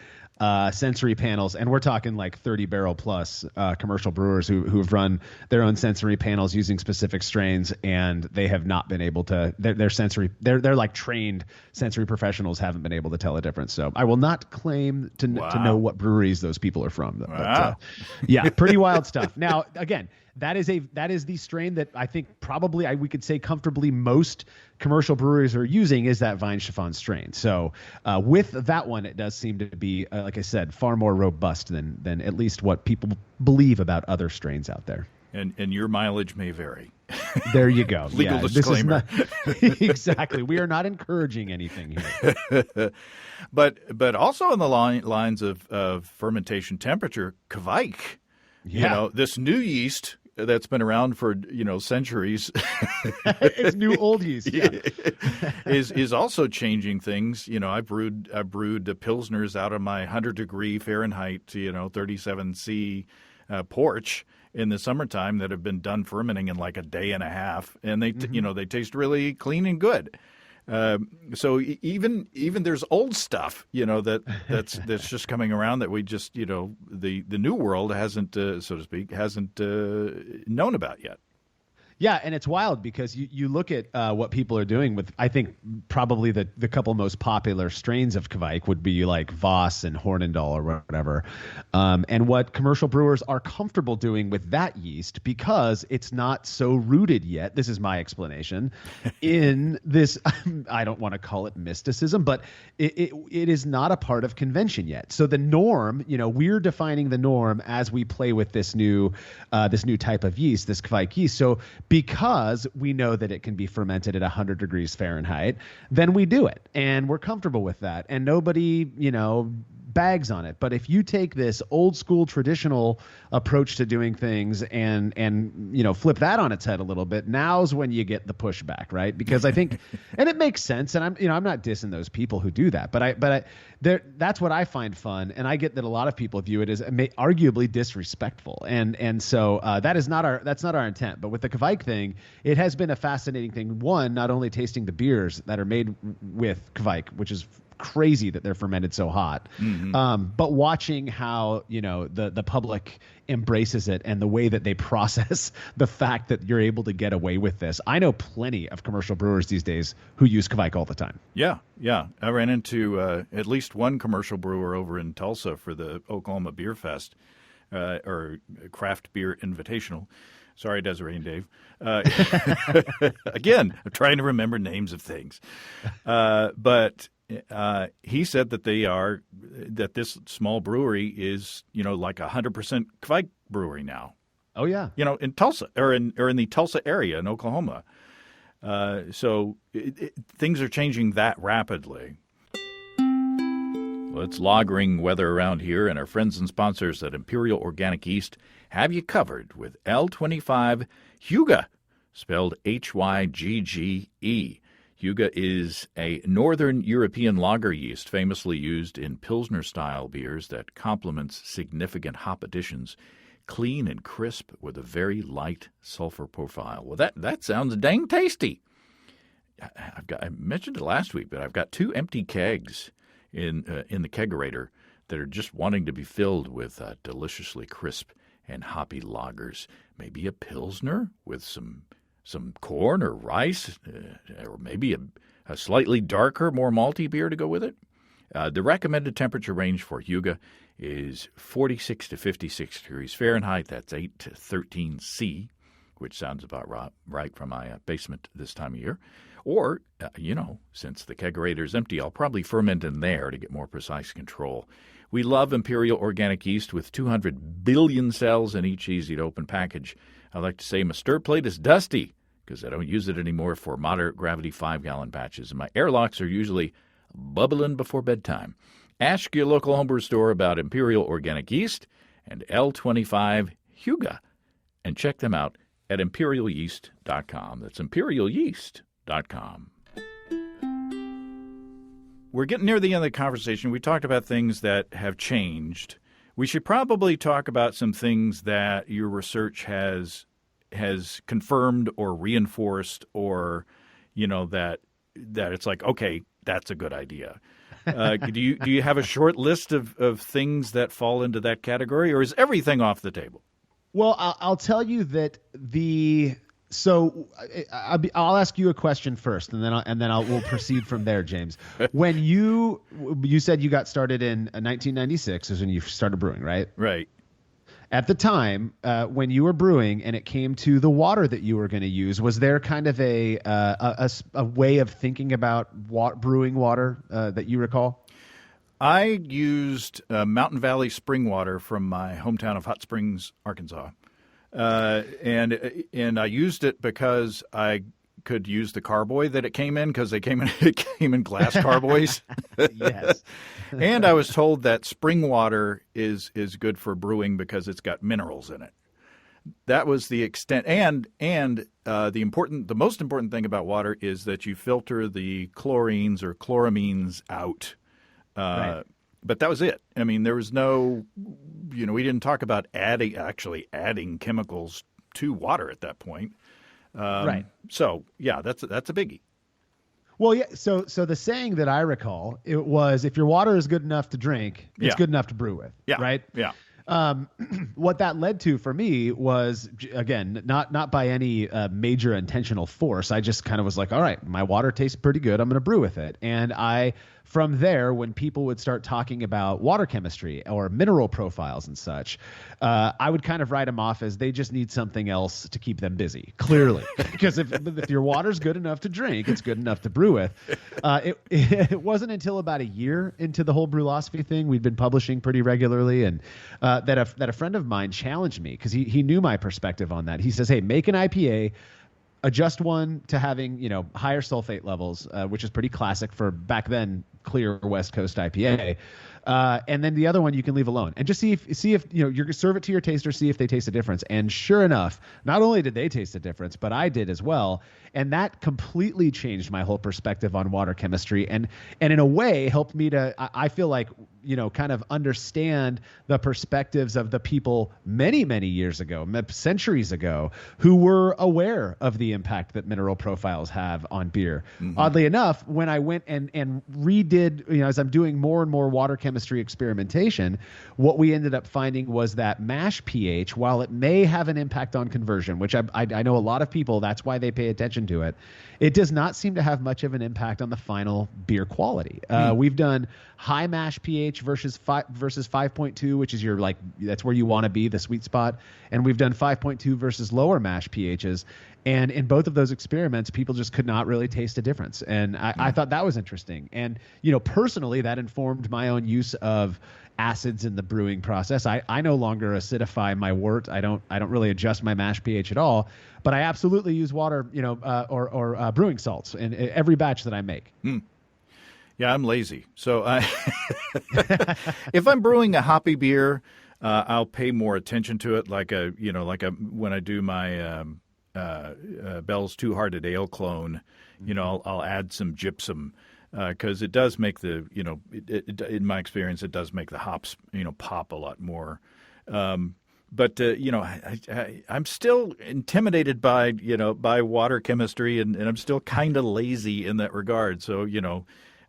sensory panels, and we're talking like 30-barrel plus commercial brewers who have run their own sensory panels using specific strains, and they have not been able to. They're like trained sensory professionals haven't been able to tell a difference. So I will not claim to know what breweries those people are from. Wow. But, pretty wild stuff. Now, again, that is the strain that I think probably we could say comfortably most commercial breweries are using is that Weihenstephan strain. So with that one, it does seem to be, like I said, far more robust than at least what people believe about other strains out there. And your mileage may vary. There you go. Legal disclaimer. Exactly. We are not encouraging anything here. But also in the lines of fermentation temperature, Kveik, this new yeast that's been around for centuries. It's new old yeast. Yeah. is also changing things. I brewed pilsners out of my 100-degree Fahrenheit 37C porch in the summertime that have been done fermenting in like a day and a half, and they they taste really clean and good. So even there's old stuff, that's just coming around that we just, the new world hasn't, so to speak, hasn't known about yet. Yeah, and it's wild because you look at what people are doing with, I think, probably the couple most popular strains of Kveik would be like Voss and Hornindal or whatever. And what commercial brewers are comfortable doing with that yeast, because it's not so rooted yet, this is my explanation, in this, I don't want to call it mysticism, but it is not a part of convention yet. So the norm, we're defining the norm as we play with this new type of yeast, this Kveik yeast. So because we know that it can be fermented at 100 degrees Fahrenheit, then we do it. And we're comfortable with that. And nobody, bags on it. But if you take this old school traditional approach to doing things and flip that on its head a little bit, now's when you get the pushback, right? Because I think, and it makes sense. And I'm not dissing those people who do that, but that's what I find fun. And I get that a lot of people view it as arguably disrespectful. And so that's not our intent. But with the Kvike thing, it has been a fascinating thing. One, not only tasting the beers that are made with Kvike, which is crazy that they're fermented so hot, but watching how the public embraces it and the way that they process the fact that you're able to get away with this. I know plenty of commercial brewers these days who use Kvike all the time. Yeah. I ran into at least one commercial brewer over in Tulsa for the Oklahoma Beer Fest, or Craft Beer Invitational. Sorry, Desiree and Dave. Again, I'm trying to remember names of things. But he said that this small brewery is, like 100% Kvike brewery now. Oh yeah. In Tulsa or in the Tulsa area in Oklahoma. So things are changing that rapidly. Well, it's lagering weather around here, and our friends and sponsors at Imperial Organic Yeast have you covered with L25 Hygge, spelled Hygge. Hygge is a northern European lager yeast famously used in Pilsner-style beers that complements significant hop additions, clean and crisp with a very light sulfur profile. Well, that sounds dang tasty. I mentioned it last week, but I've got 2 empty kegs in the kegerator that are just wanting to be filled with deliciously crisp and hoppy lagers. Maybe a Pilsner with some corn or rice, or maybe a slightly darker, more malty beer to go with it. The recommended temperature range for Hygge is 46 to 56 degrees Fahrenheit. That's 8 to 13 C, which sounds about right from my basement this time of year. Or, since the kegerator is empty, I'll probably ferment in there to get more precise control. We love Imperial Organic Yeast with 200 billion cells in each easy-to-open package. I like to say my stir plate is dusty because I don't use it anymore for moderate gravity 5-gallon batches, and my airlocks are usually bubbling before bedtime. Ask your local homebrew store about Imperial Organic Yeast and L25 Hygge, and check them out at imperialyeast.com. That's imperialyeast.com. We're getting near the end of the conversation. We talked about things that have changed. We should probably talk about some things that your research has confirmed or reinforced, or that it's like, okay, that's a good idea. Do you have a short list of things that fall into that category, or is everything off the table? Well, I'll tell you that I'll ask you a question first, and then we'll proceed from there, James. When you said you got started in 1996 is when you started brewing, right? Right. At the time, when you were brewing and it came to the water that you were going to use, was there kind of a way of thinking about brewing water that you recall? I used Mountain Valley spring water from my hometown of Hot Springs, Arkansas. And I used it because I could use the carboy that it came in, because it came in glass carboys. Yes. And I was told that spring water is good for brewing because it's got minerals in it. That was the extent. And the most important thing about water is that you filter the chlorines or chloramines out. Right. But that was it. I mean, there was no, we didn't talk about adding chemicals to water at that point. Right. So yeah, that's a biggie. Well, yeah. So the saying that I recall, it was, if your water is good enough to drink, it's good enough to brew with. Yeah. Right. Yeah. What that led to for me was, again, not by any major intentional force. I just kind of was like, all right, my water tastes pretty good. I'm going to brew with it. And from there, when people would start talking about water chemistry or mineral profiles and such, I would kind of write them off as they just need something else to keep them busy, clearly. Because if your water's good enough to drink, it's good enough to brew with. It wasn't until about a year into the whole Brulosophy thing, we'd been publishing pretty regularly, and that a friend of mine challenged me, because he knew my perspective on that. He says, hey, make an IPA, adjust one to having higher sulfate levels, which is pretty classic for back then clear West Coast IPA, And then the other one you can leave alone and just see if you serve it to your taster, see if they taste a difference. And sure enough, not only did they taste a difference, but I did as well. And that completely changed my whole perspective on water chemistry, and in a way helped me to, I feel like, kind of understand the perspectives of the people many, many years ago, centuries ago, who were aware of the impact that mineral profiles have on beer. Mm-hmm. Oddly enough, when I went and redid, as I'm doing more and more water chemistry experimentation, what we ended up finding was that mash pH, while it may have an impact on conversion, which I know a lot of people, that's why they pay attention to it, it does not seem to have much of an impact on the final beer quality. We've done high mash pH versus 5.2, which is that's where you want to be, the sweet spot. And we've done 5.2 versus lower mash pHs. And in both of those experiments, people just could not really taste a difference. And I thought that was interesting. And, personally, that informed my own use of acids in the brewing process. I no longer acidify my wort. I don't really adjust my mash pH at all, but I absolutely use water, or brewing salts in every batch that I make. Yeah, I'm lazy. So if I'm brewing a hoppy beer, I'll pay more attention to it. When I do my Bell's Two Hearted Ale clone, I'll add some gypsum. Because it does make in my experience, it does make the hops, pop a lot more. But I'm still intimidated by water chemistry, and I'm still kind of lazy in that regard. So,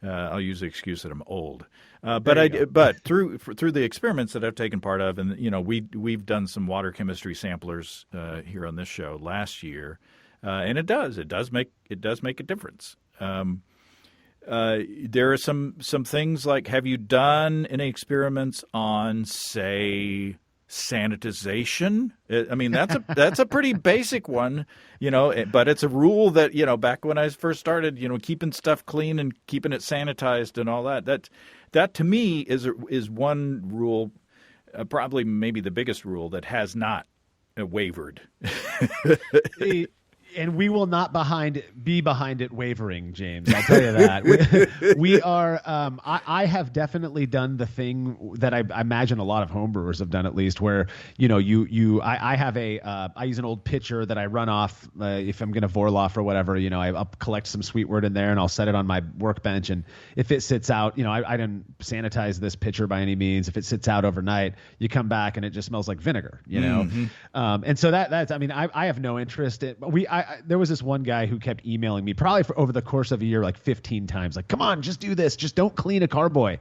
I'll use the excuse that I'm old. But through the experiments that I've taken part of, and we've done some water chemistry samplers here on this show last year, and it does make a difference. There are some things like, have you done any experiments on, say, sanitization? I mean, that's a pretty basic one, but it's a rule that, back when I first started, keeping stuff clean and keeping it sanitized and all that to me is one rule, probably maybe the biggest rule that has not wavered. And we will not be behind it wavering, James. I'll tell you that. We are. I have definitely done the thing that I imagine a lot of homebrewers have done, at least, where I have I use an old pitcher that I run off if I'm going to Vorloff or whatever. I'll collect some sweet wort in there and I'll set it on my workbench. And if it sits out, I didn't sanitize this pitcher by any means. If it sits out overnight, you come back and it just smells like vinegar. Mm-hmm. And so that's. I mean, I have no interest in. There was this one guy who kept emailing me probably for over the course of a year, like 15 times, like, come on, just do this. Just don't clean a carboy,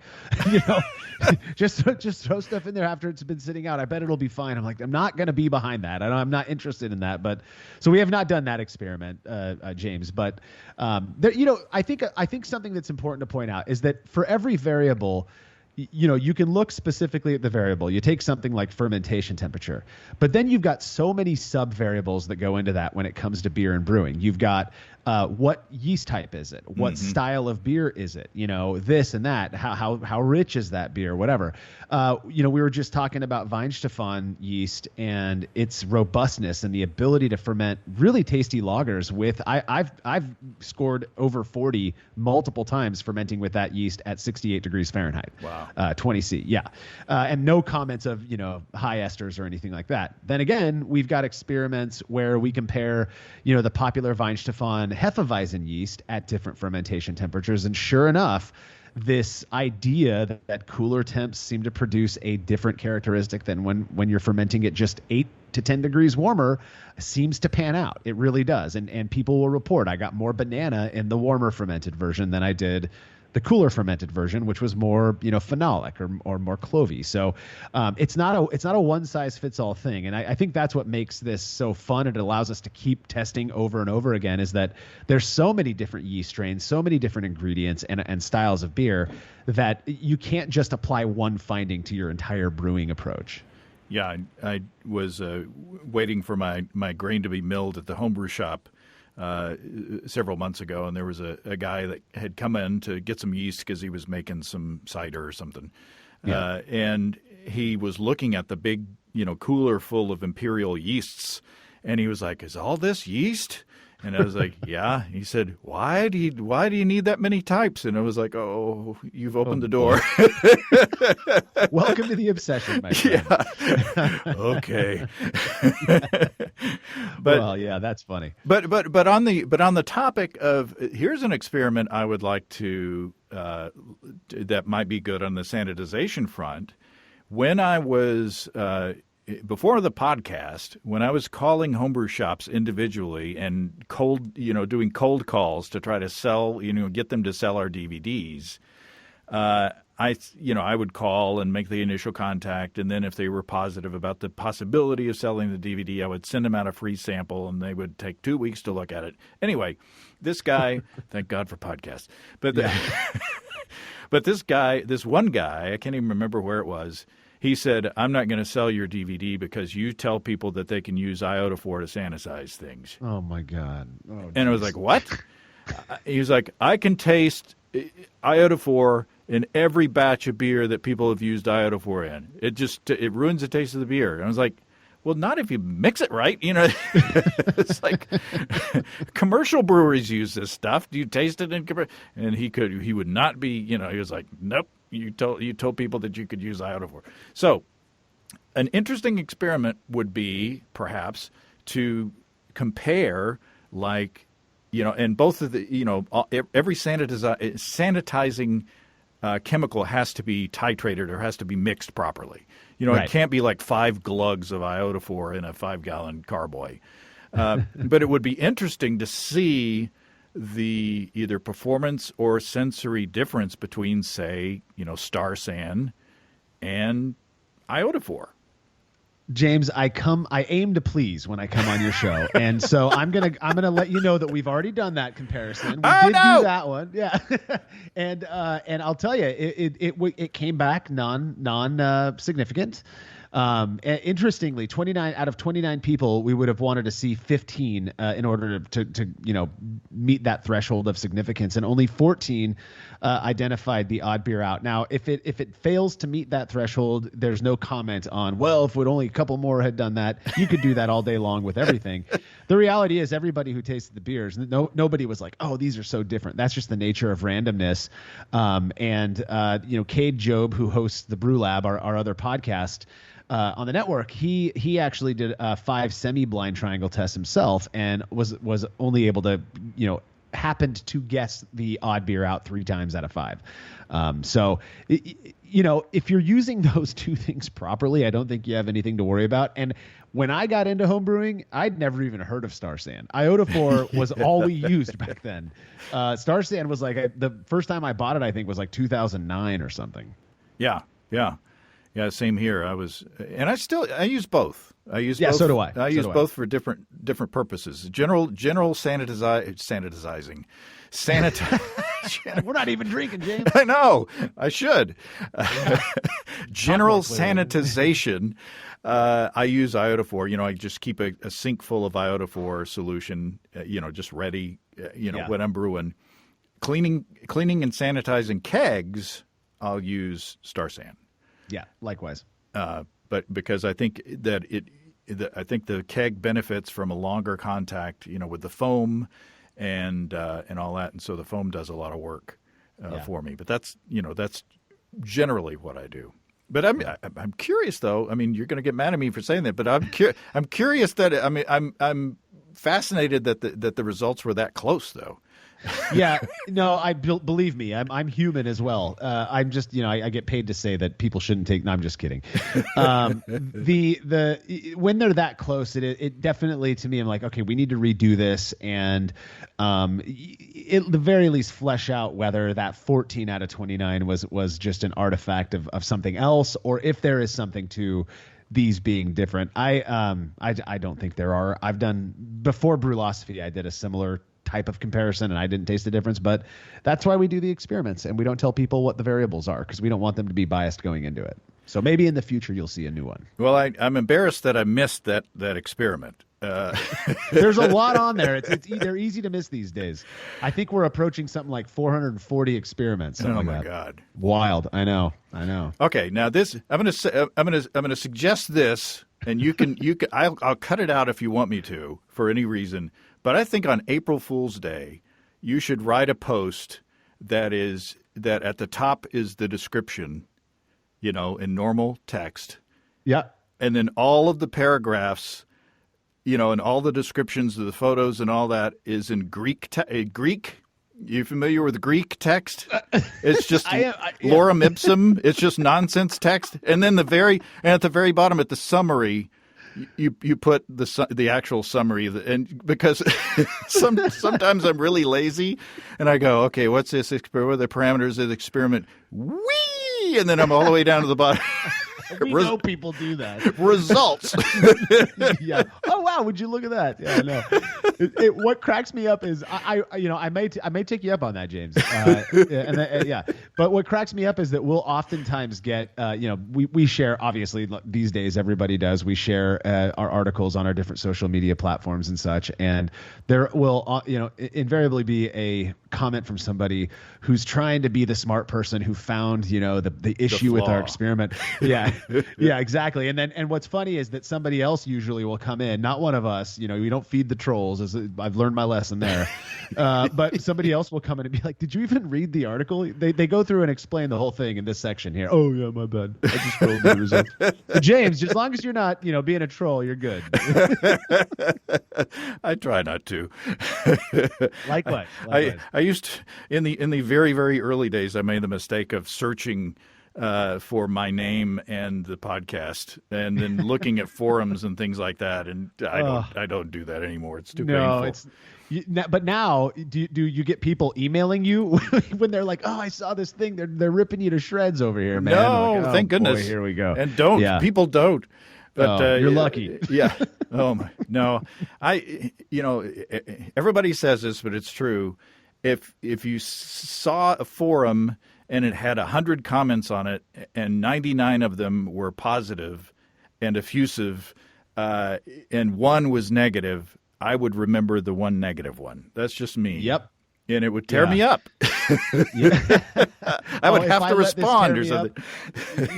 just throw stuff in there after it's been sitting out. I bet it'll be fine. I'm like, I'm not going to be behind that. I'm not interested in that. But so we have not done that experiment, James, but I think something that's important to point out is that for every variable, you can look specifically at the variable. You take something like fermentation temperature, but then you've got so many sub variables that go into that when it comes to beer and brewing. You've got what yeast type is it? What style of beer is it? This and that. How rich is that beer? Whatever. We were just talking about Weihenstephan yeast and its robustness and the ability to ferment really tasty lagers with. I've scored over 40 multiple times fermenting with that yeast at 68 degrees Fahrenheit. Wow. 20 C. Yeah. And no comments of high esters or anything like that. Then again, we've got experiments where we compare the popular Weihenstephan Hefeweizen yeast at different fermentation temperatures. And sure enough, this idea that cooler temps seem to produce a different characteristic than when you're fermenting it just 8 to 10 degrees warmer seems to pan out. It really does. And people will report, I got more banana in the warmer fermented version than I did the cooler fermented version, which was more, phenolic or more clovey. So it's not a one size fits all thing. And I think that's what makes this so fun. And it allows us to keep testing over and over again, is that there's so many different yeast strains, so many different ingredients and styles of beer that you can't just apply one finding to your entire brewing approach. Yeah, I was waiting for my grain to be milled at the homebrew shop several months ago, and there was a guy that had come in to get some yeast because he was making some cider or something. Yeah. And he was looking at the big, cooler full of imperial yeasts, and he was like, "Is all this yeast?" And I was like, yeah. He said, why do you need that many types? And I was like, oh, you've opened the door. Welcome to the obsession, my friend. Yeah. Okay. Well, yeah, that's funny. But on the topic of, here's an experiment I would like to that might be good on the sanitization front. When I was before the podcast, when I was calling homebrew shops individually and doing cold calls to try to sell, get them to sell our DVDs, I would call and make the initial contact, and then if they were positive about the possibility of selling the DVD, I would send them out a free sample, and they would take 2 weeks to look at it. Anyway, this guy, thank God for podcasts, but but this one guy, I can't even remember where it was. He said, I'm not going to sell your DVD because you tell people that they can use iodophore to sanitize things. Oh, my God. Oh, and I was like, what? He was like, I can taste iodophore in every batch of beer that people have used iodophore in. It ruins the taste of the beer. And I was like, well, not if you mix it right. It's like commercial breweries use this stuff. Do you taste it? And he would not be, he was like, nope. You told people that you could use iodophore. So an interesting experiment would be perhaps to compare and both of the, every sanitizing chemical has to be titrated or has to be mixed properly. Right. It can't be like 5 glugs of iodophore in a 5-gallon carboy. But it would be interesting to see the either performance or sensory difference between, say, Star San and iodophore. James, I aim to please when I come on your show, and so I'm gonna let you know that we've already done that comparison. We did do that one, yeah. and I'll tell you, it came back non significant. Interestingly, 29 out of 29 people, we would have wanted to see 15 in order to meet that threshold of significance, and only 14 identified the odd beer out. Now, if it fails to meet that threshold, there's no comment on, well, if only a couple more had done that. You could do that all day long with everything. The reality is, everybody who tasted the beers, nobody was like, oh, these are so different. That's just the nature of randomness. Cade Job, who hosts the Brew Lab, our other podcast on the network, he actually did 5 semi-blind triangle tests himself, and was only able to happened to guess the odd beer out 3 times out of 5. So if you're using those two things properly, I don't think you have anything to worry about. And when I got into homebrewing, I'd never even heard of Star San. Iodophore was all we used back then. Star San was like the first time I bought it, I think, was like 2009 or something. Yeah. Same here. I use both. I use both. So do I. I use both for different purposes. General sanitizing. We're not even drinking, James. I know. I should. General sanitization. I use iodophore. I just keep a sink full of iodophore solution. Just ready. When I'm brewing. Cleaning and sanitizing kegs, I'll use Star San. Yeah, likewise. But because I think that I think the keg benefits from a longer contact, with the foam and all that, and so the foam does a lot of work for me. But that's generally what I do. But I'm curious though. I mean, you're going to get mad at me for saying that, but I'm curious that I'm fascinated that the results were that close though. Yeah, no, believe me, I'm human as well. I'm just, I get paid to say that people shouldn't take. No, I'm just kidding. When they're that close, it definitely, to me, I'm like, okay, we need to redo this, and at the very least flesh out whether that 14 out of 29 was just an artifact of something else, or if there is something to these being different. I don't think there are. I've done before Brulosophy, I did a similar type of comparison, and I didn't taste the difference, but that's why we do the experiments, and we don't tell people what the variables are because we don't want them to be biased going into it. So maybe in the future you'll see a new one. Well, I'm embarrassed that I missed that experiment. There's a lot on there. They're easy to miss these days. I think we're approaching something like 440 experiments. Oh my God! Wild. I know. Okay, now this I'm gonna suggest this, and you can I'll cut it out if you want me to for any reason. But I think on April Fool's Day, you should write a post that at the top is the description, in normal text. Yeah. And then all of the paragraphs, and all the descriptions of the photos and all that is in Greek. Greek. You familiar with Greek text? It's just lorem ipsum. It's just nonsense text. And then at the very bottom at the summary, you put the actual summary and because sometimes I'm really lazy and I go, okay, what's this? What are the parameters of the experiment? Whee! And then I'm all the way down to the bottom. We know people do that. Results. Yeah. Oh wow! Would you look at that? Yeah. No. What cracks me up is I may take you up on that, James. Yeah. But what cracks me up is that we'll oftentimes get we share, obviously these days everybody does. We share our articles on our different social media platforms and such, and there will invariably be a comment from somebody who's trying to be the smart person who found the issue with our experiment. Yeah. Yeah, exactly. And what's funny is that somebody else usually will come in, not one of us. We don't feed the trolls. I've learned my lesson there. But somebody else will come in and be like, "Did you even read the article?" They go through and explain the whole thing in this section here. Oh yeah, my bad. I just scrolled the results. James, as long as you're not being a troll, you're good. I try not to. Likewise. I used to, in the very, very early days, I made the mistake of searching for my name and the podcast, and then looking at forums and things like that. And I don't do that anymore. It's too painful. But now, do you get people emailing you when they're like, "Oh, I saw this thing. They're ripping you to shreds over here, man." No, like, thank goodness. Boy, here we go. And people don't. But you're lucky. Yeah. Oh my. No. Everybody says this, but it's true. If you saw a forum and it had 100 comments on it, and 99 of them were positive and effusive, and one was negative, I would remember the one negative one. That's just me. Yep. And it would tear me up. I would have to respond or something.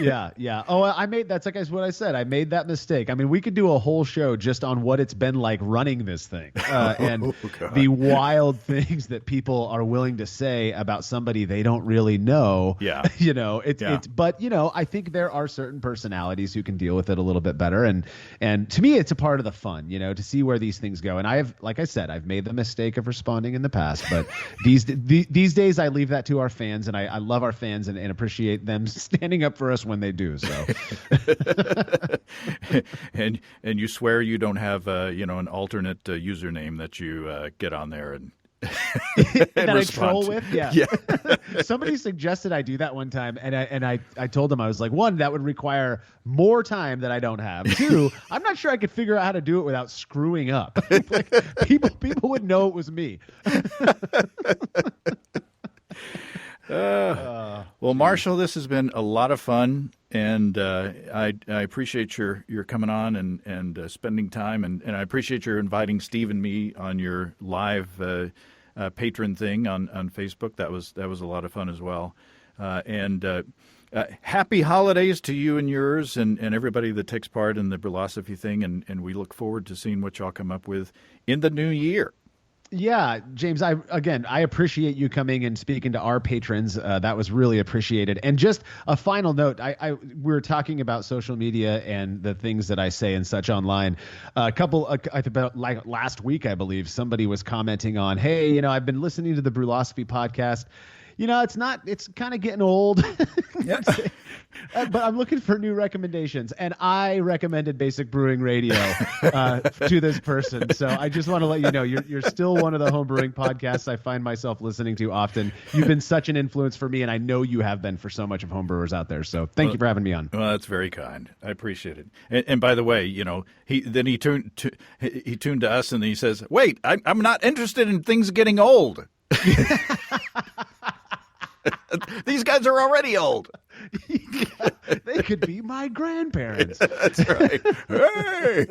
Yeah. Oh, that's what I said. I made that mistake. I mean, we could do a whole show just on what it's been like running this thing and the wild things that people are willing to say about somebody they don't really know. Yeah. But I think there are certain personalities who can deal with it a little bit better. And to me, it's a part of the fun, to see where these things go. And like I said, I've made the mistake of responding in the past, but these days I leave that to our fans, and I love our fans and appreciate them standing up for us when they do. So, and you swear you don't have an alternate username that you get on there and that I troll with. Yeah. Somebody suggested I do that one time, and I told them, I was like, one, that would require more time that I don't have. Two, I'm not sure I could figure out how to do it without screwing up. Like, people would know it was me. Well, Marshall, this has been a lot of fun, and I appreciate your coming on and spending time, and I appreciate your inviting Steve and me on your live patron thing on Facebook. That was a lot of fun as well, and happy holidays to you and yours and everybody that takes part in the Brulosophy thing, and we look forward to seeing what y'all come up with in the new year. Yeah, James, I appreciate you coming and speaking to our patrons. That was really appreciated. And just a final note, we were talking about social media and the things that I say and such online. About like last week, I believe, somebody was commenting on, hey, I've been listening to the Brulosophy podcast. It's kind of getting old. Yeah. But I'm looking for new recommendations, and I recommended Basic Brewing Radio to this person. So I just want to let you know you're still one of the homebrewing podcasts I find myself listening to often. You've been such an influence for me, and I know you have been for so much of homebrewers out there. So thank you for having me on. Well, that's very kind. I appreciate it. And by the way, he tuned to us, and he says, "Wait, I'm not interested in things getting old." These guys are already old. Yeah, they could be my grandparents. That's right. Hey!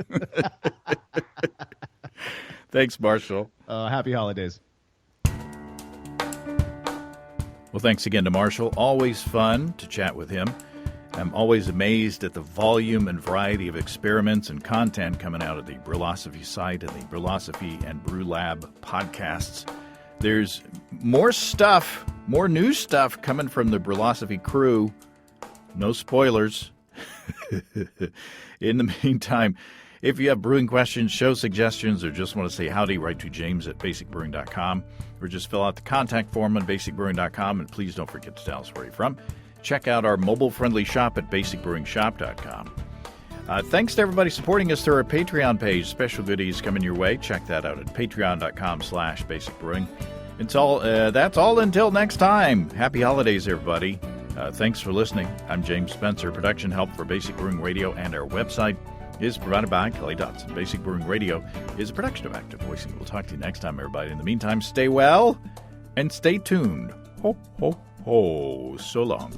Thanks, Marshall. Happy holidays. Well, thanks again to Marshall. Always fun to chat with him. I'm always amazed at the volume and variety of experiments and content coming out of the Brulosophy site and the Brulosophy and Brew Lab podcasts. There's more stuff, more new stuff coming from the Brulosophy crew. No spoilers. In the meantime, if you have brewing questions, show suggestions, or just want to say howdy, write to james@basicbrewing.com, or just fill out the contact form on basicbrewing.com, and please don't forget to tell us where you're from. Check out our mobile-friendly shop at basicbrewingshop.com. Thanks to everybody supporting us through our Patreon page. Special goodies coming your way. Check that out at patreon.com/basicbrewing. That's all until next time. Happy holidays, everybody. Thanks for listening. I'm James Spencer. Production help for Basic Brewing Radio and our website is provided by Kelly Dotson. Basic Brewing Radio is a production of Active Voicing. We'll talk to you next time, everybody. In the meantime, stay well and stay tuned. Ho, ho, ho. So long.